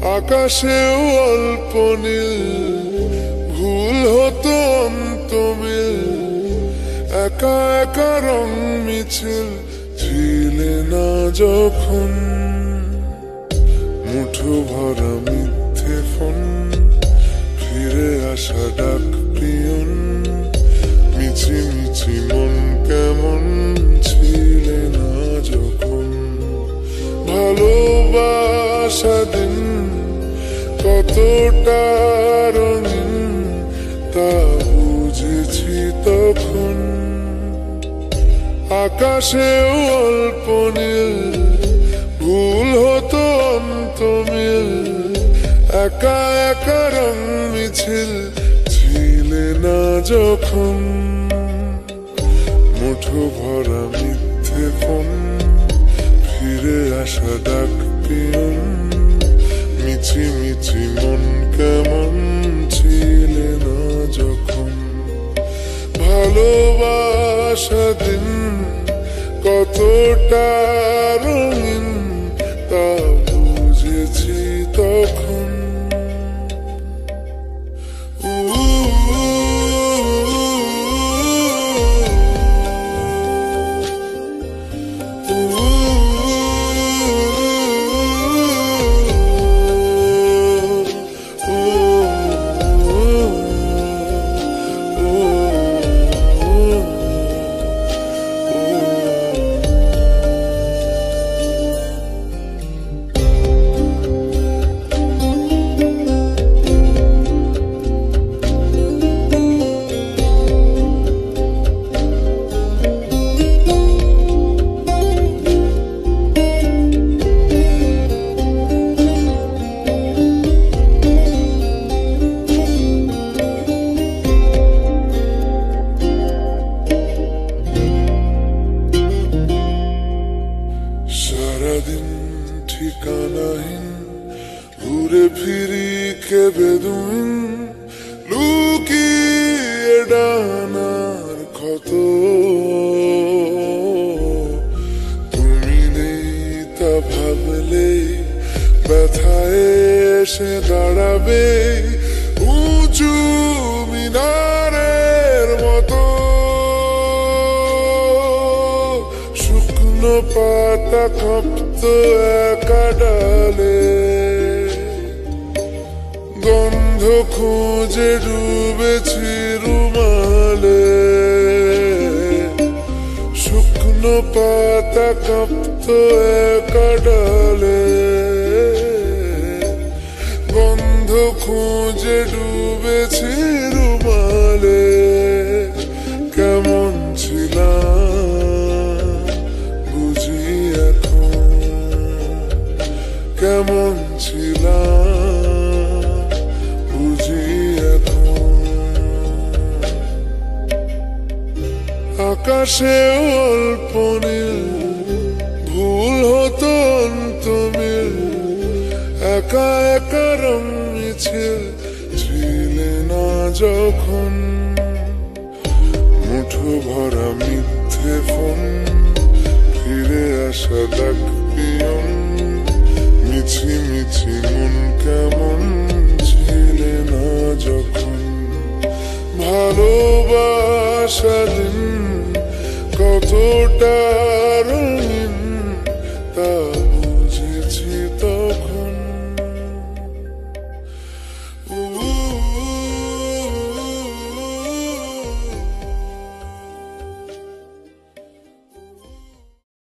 আকাশেও অল্প নীল, ভুল হতো অন্তমিল, একা একা রং মিছিল ছিলে না যখন। মুঠো ভরা মিথ্যে ফোন, ফিরে আসা ডাক পিয়ন, মিছি মিছি মন কেমন ছিলে না যখন। ভালোবাসা দিন কতটা রঙিন তা বুঝেছি তখন। আকাশেও অল্প নীল, ভুল হতো অন্তমিল, একা একা রং মিছিল ছিলে না যখন। মুঠো ভরা মিথ্যে ফোন, ফিরে আসা ডাক পিয়ন, মিছি মিছি মন কেমন ছিলে না যখন। ভালোবাসা দিন কতটা রঙিন তা বুঝেছি তখন। সারাদিন ঠিকানাহীন ঘুরে ফিরি কেবেদুইন, লুকিয়ে ডানার ক্ষত। তুমি নেই তা ভাবলে ব্যথায় এসে দাঁড়াবে উঁচু মিনারের মতো। শুকনো পাতা কাঁপত একা ডালে, গন্ধ খুঁজে ডুবেছি রুমালে। শুকনো পাতা কাঁপত একা ডালে, গন্ধ খুঁজে ডুবেছি রুমালে। কেমন ছিলাম বুঝি এখন, কেমন ছিলাম বুঝি এখন। আকাশেও অল্প নীল, ভুল হতো অন্তমিল, একা একা রং মিছিল ছিলে না যখন। মুঠো ভরা মিথ্যে ফোন, ফিরে আসা ডাক পিয়ন, মিছি মিছি মন কেমন ছিলে না যখন। ভালোবাসা দিন কতটা